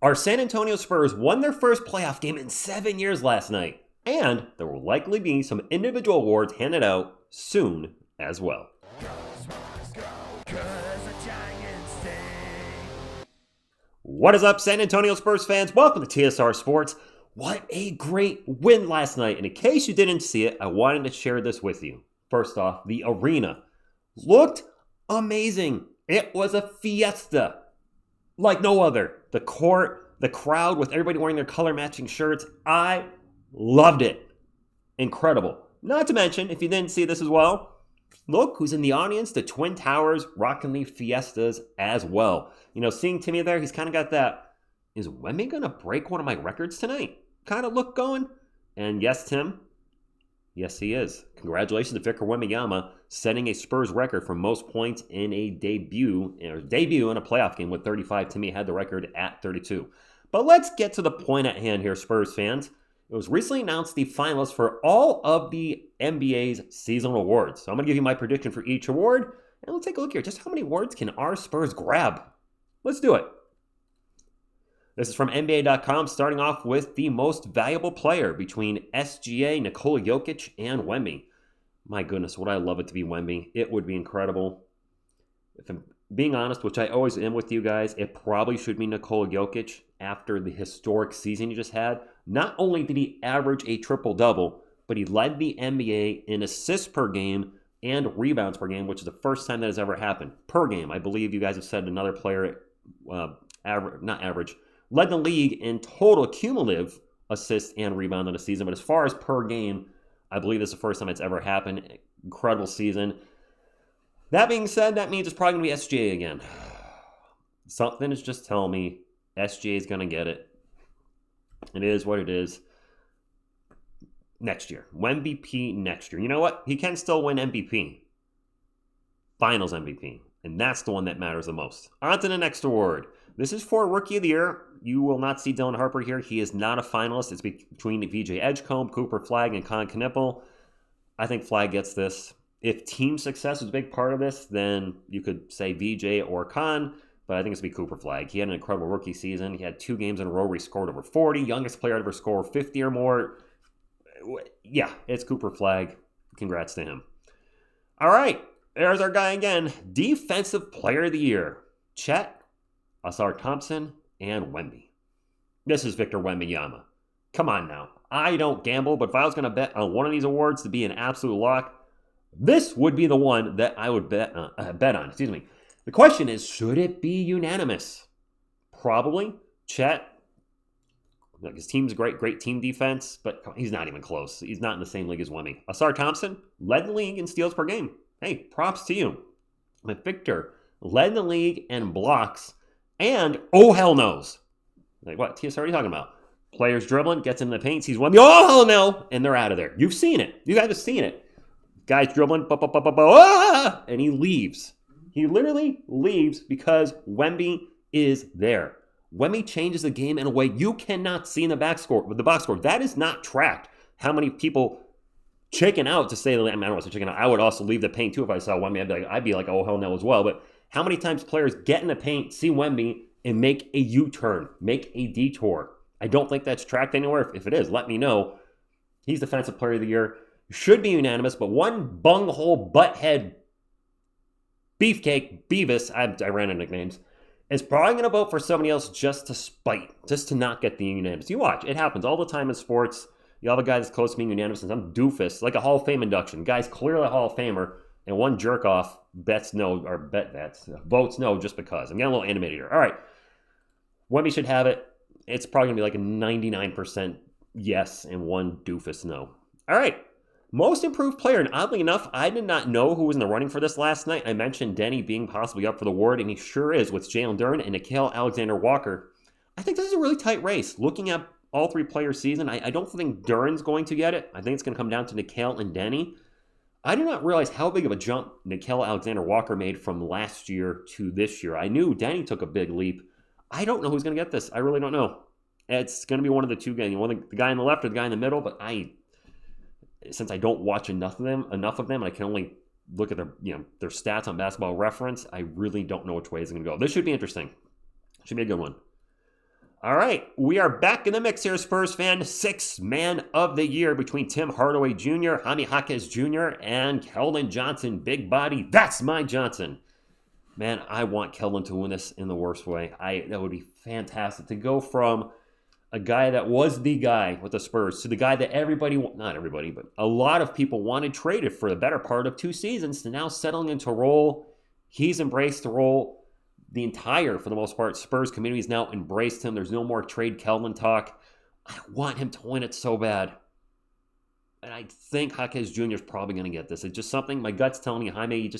Our San Antonio Spurs won their first playoff game in 7 years last night, and there will likely be some individual awards handed out soon as well. What is up, San Antonio Spurs fans? Welcome to TSR Sports. What a great win last night. And in case you didn't see it, I wanted to share this with you. First off, the arena looked amazing. It was a fiesta like no other. The court, the crowd with everybody wearing their color matching shirts. I loved it. Incredible. Not to mention, if you didn't see this as well, look who's in the audience, the Twin Towers rocking the fiestas as well. You know, seeing Timmy there, he's kind of got that, is Wemby going to break one of my records tonight kind of look going? And yes, Tim, yes, he is. Congratulations to Victor Wembanyama, setting a Spurs record for most points in a debut in a playoff game with 35. Timmy had the record at 32. But let's get to the point at hand here, Spurs fans. It was recently announced the finalists for all of the NBA's seasonal awards. So I'm going to give you my prediction for each award, and let's take a look here. Just how many awards can our Spurs grab? Let's do it. This is from NBA.com, starting off with the most valuable player between SGA, Nikola Jokic, and Wemby. My goodness, would I love it to be Wemby. It would be incredible. If I'm being honest, which I always am with you guys, it probably should be Nikola Jokic after the historic season he just had. Not only did he average a triple-double, but he led the NBA in assists per game and rebounds per game, which is the first time that has ever happened. Per game, I believe you guys have said another player, led the league in total cumulative assists and rebound in a season. But as far as per game, I believe this is the first time it's ever happened. Incredible season. That being said, that means it's probably going to be SGA again. Something is just telling me SGA is going to get it. It is what it is. Next year. MVP next year. You know what? He can still win MVP. Finals MVP. And that's the one that matters the most. On to the next award. This is for Rookie of the Year. You will not see Dylan Harper here. He is not a finalist. It's between VJ Edgecombe, Cooper Flagg, and Con Knippel. I think Flagg gets this. If team success is a big part of this, then you could say VJ or Con, but I think it's going to be Cooper Flagg. He had an incredible rookie season. He had 2 games in a row where he scored over 40. Youngest player to ever score 50 or more. Yeah, it's Cooper Flagg. Congrats to him. All right, there's our guy again. Defensive Player of the Year. Chet, Ausar Thompson, and Wemby. This is Victor Wembanyama. Come on now. I don't gamble, but if I was going to bet on one of these awards to be an absolute lock, this would be the one that I would bet on. The question is, should it be unanimous? Probably. Chet, look, his team's great team defense, but he's not even close. He's not in the same league as Wemby. Ausar Thompson led the league in steals per game. Hey, props to you. But Victor led the league in blocks, and oh hell knows. Like what? TSR, what are you talking about? Players dribbling, gets in the paint, sees Wemby, oh hell no, and they're out of there. You've seen it. You guys have seen it. Guy's dribbling, and he leaves. He literally leaves because Wemby is there. Wemby changes the game in a way you cannot see in the box score. That is not tracked. How many people chicken out to say, I don't want to say chicken out. I would also leave the paint too if I saw Wemby. I'd be like, oh hell no as well. But how many times players get in the paint, see Wemby, and make a U-turn, make a detour? I don't think that's tracked anywhere. If it is, let me know. He's Defensive Player of the Year. Should be unanimous, but one bunghole butthead beefcake, Beavis, I ran out of nicknames, is probably going to vote for somebody else just to spite, just to not get the unanimous. You watch. It happens all the time in sports. You have a guy that's close to being unanimous, and some doofus, like a Hall of Fame induction. Guy's clearly a Hall of Famer, and one jerk-off votes no just because. I'm getting a little animated here. All right. Wemby should have it. It's probably going to be like a 99% yes and one doofus no. All right. Most improved player, and oddly enough, I did not know who was in the running for this last night. I mentioned Denny being possibly up for the award, and he sure is with Jalen Duren and Nickeil Alexander-Walker. I think this is a really tight race. Looking at all 3 players' season, I don't think Duren's going to get it. I think it's going to come down to Nickeil and Denny. I did not realize how big of a jump Nickeil Alexander-Walker made from last year to this year. I knew Denny took a big leap. I don't know who's going to get this. I really don't know. It's going to be one of the two guys, the guy on the left or the guy in the middle, but since I don't watch enough of them, and I can only look at their stats on Basketball Reference, I really don't know which way it's going to go. This should be interesting. Should be a good one. All right, we are back in the mix here, Spurs fan. 6th man of the year between Tim Hardaway Jr., Jaime Jaquez Jr., and Keldon Johnson. Big body, that's my Johnson. Man, I want Keldon to win this in the worst way. That would be fantastic to go from a guy that was the guy with the Spurs to the guy that not everybody, but a lot of people wanted traded for the better part of 2 seasons to now settling into a role. He's embraced the role. The entire, for the most part, Spurs community has now embraced him. There's no more trade Keldon talk. I want him to win it so bad. And I think Jaquez Jr. is probably going to get this. It's just something, my gut's telling me, Jaime, I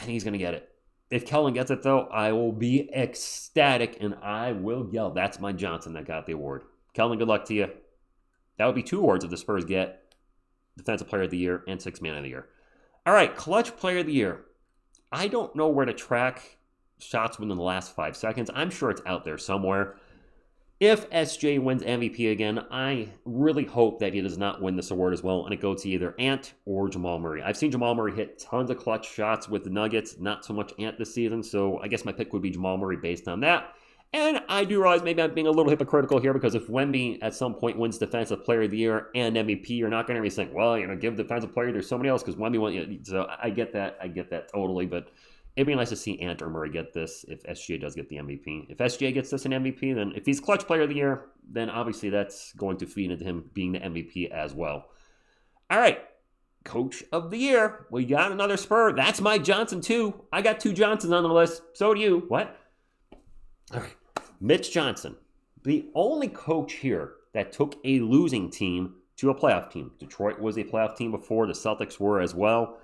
think he's going to get it. If Keldon gets it, though, I will be ecstatic and I will yell, that's my Johnson that got the award. Keldon, good luck to you. That would be 2 awards if the Spurs get Defensive Player of the Year and 6th Man of the Year. All right, Clutch Player of the Year. I don't know where to track shots within the last 5 seconds. I'm sure it's out there somewhere. If SJ wins MVP again, I really hope that he does not win this award as well, and it goes to either Ant or Jamal Murray. I've seen Jamal Murray hit tons of clutch shots with the Nuggets, not so much Ant this season, so I guess my pick would be Jamal Murray based on that. And I do realize maybe I'm being a little hypocritical here because if Wemby at some point wins Defensive Player of the Year and MVP, you're not going to be saying, well, give Defensive Player to somebody else because Wemby won. So I get that. I get that totally. But it'd be nice to see Ant or Murray get this if SGA does get the MVP. If SGA gets this an MVP, then if he's Clutch Player of the Year, then obviously that's going to feed into him being the MVP as well. All right. Coach of the Year. We got another Spur. That's my Johnson too. I got 2 Johnsons on the list. So do you. What? All right. Mitch Johnson, the only coach here that took a losing team to a playoff team. Detroit was a playoff team before. The Celtics were as well.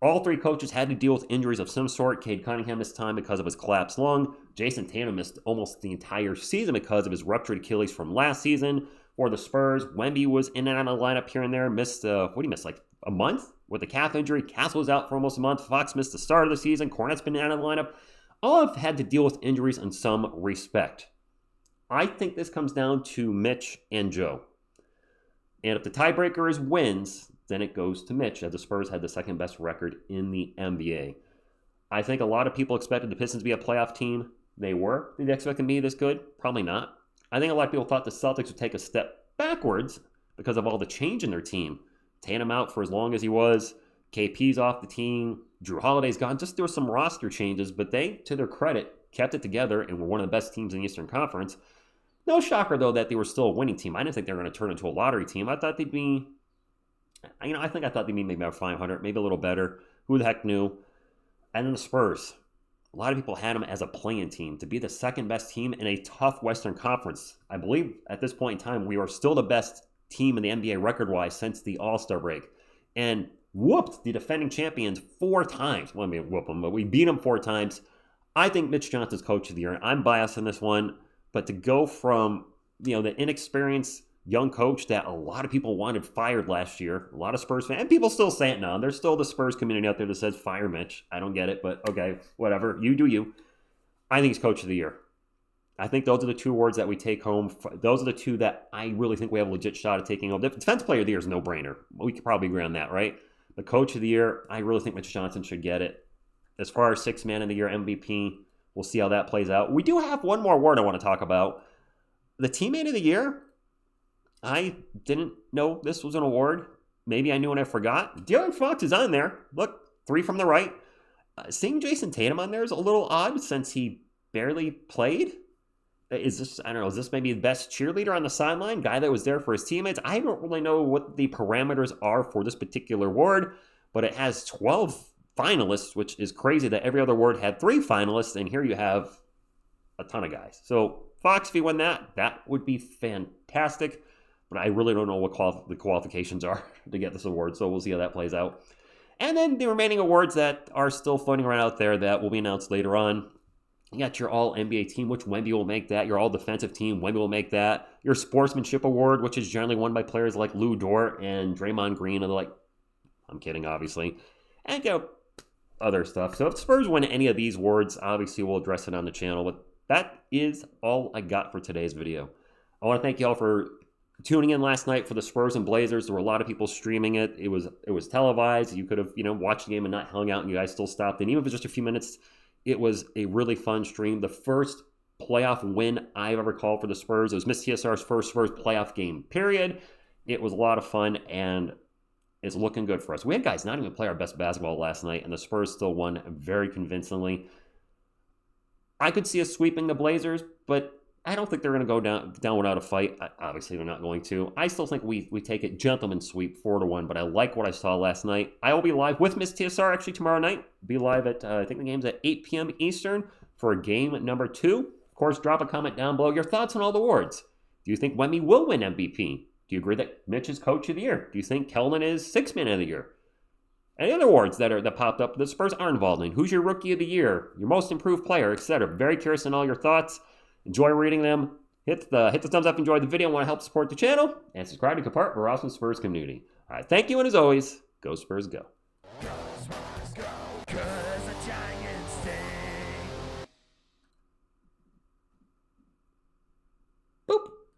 All 3 coaches had to deal with injuries of some sort. Cade Cunningham missed time because of his collapsed lung. Jason Tatum missed almost the entire season because of his ruptured Achilles from last season. For the Spurs, Wemby was in and out of the lineup here and there. Missed, like a month with a calf injury. Castle was out for almost a month. Fox missed the start of the season. Kornet's been out of the lineup. All have had to deal with injuries in some respect. I think this comes down to Mitch and Joe. And if the tiebreaker is wins, then it goes to Mitch, as the Spurs had the 2nd best record in the NBA. I think a lot of people expected the Pistons to be a playoff team. They were. Did they expect them to be this good? Probably not. I think a lot of people thought the Celtics would take a step backwards because of all the change in their team. Tatum out for as long as he was. KP's off the team. Drew Holiday's gone. Just there were some roster changes, but they, to their credit, kept it together and were one of the best teams in the Eastern Conference. No shocker, though, that they were still a winning team. I didn't think they were going to turn into a lottery team. I thought they'd be, I thought they'd be maybe about 500, maybe a little better. Who the heck knew? And then the Spurs. A lot of people had them as a play-in team to be the 2nd best team in a tough Western Conference. I believe at this point in time, we are still the best team in the NBA record-wise since the All-Star break. And whooped the defending champions 4 times. Well, I mean, whoop them, but we beat them 4 times. I think Mitch Johnson's Coach of the Year. I'm biased in this one, but to go from, the inexperienced young coach that a lot of people wanted fired last year, a lot of Spurs fans, and people still say it now. There's still the Spurs community out there that says, fire Mitch. I don't get it, but okay, whatever. You do you. I think he's Coach of the Year. I think those are the 2 awards that we take home. Those are the 2 that I really think we have a legit shot at taking home. Defensive Player of the Year is a no-brainer. We could probably agree on that, right? The Coach of the Year, I really think Mitch Johnson should get it. As far as 6th Man of the Year MVP, we'll see how that plays out. We do have one more award I want to talk about. The Teammate of the Year, I didn't know this was an award. Maybe I knew and I forgot. De'Aaron Fox is on there. Look, 3 from the right. Seeing Jason Tatum on there is a little odd since he barely played. Is this maybe the best cheerleader on the sideline? Guy that was there for his teammates? I don't really know what the parameters are for this particular award, but it has 12 finalists, which is crazy that every other award had 3 finalists, and here you have a ton of guys. So Fox, if you win that would be fantastic, but I really don't know what the qualifications are to get this award, so we'll see how that plays out. And then the remaining awards that are still floating around out there that will be announced later on. You got your All-NBA team, which Wemby will make that. Your All-Defensive team, Wemby will make that. Your Sportsmanship Award, which is generally won by players like Lou Dort and Draymond Green. And I'm kidding, obviously. And, other stuff. So if Spurs win any of these awards, obviously we'll address it on the channel. But that is all I got for today's video. I want to thank you all for tuning in last night for the Spurs and Blazers. There were a lot of people streaming it. It was televised. You could have, watched the game and not hung out, and you guys still stopped. And even if it was just a few minutes, it was a really fun stream. The first playoff win I've ever called for the Spurs. It was Miss TSR's first Spurs playoff game, period. It was a lot of fun, and it's looking good for us. We had guys not even play our best basketball last night, and the Spurs still won very convincingly. I could see us sweeping the Blazers, but I don't think they're going to go down without a fight. Obviously, they're not going to. I still think we take it gentleman sweep 4-1, but I like what I saw last night. I will be live with Miss TSR actually tomorrow night. Be live at, I think the game's at 8 p.m. Eastern for game number 2. Of course, drop a comment down below your thoughts on all the awards. Do you think Wemby will win MVP? Do you agree that Mitch is Coach of the Year? Do you think Keldon is Sixth Man of the Year? Any other awards that popped up the Spurs are involved in? Who's your Rookie of the Year? Your Most Improved Player, etc. Very curious on all your thoughts. Enjoy reading them. Hit the thumbs up if you enjoyed the video and want to help support the channel. And subscribe to be part of our awesome Spurs community. All right, thank you, and as always, go Spurs go. Go Spurs go, 'cause the Giants stay. Boop.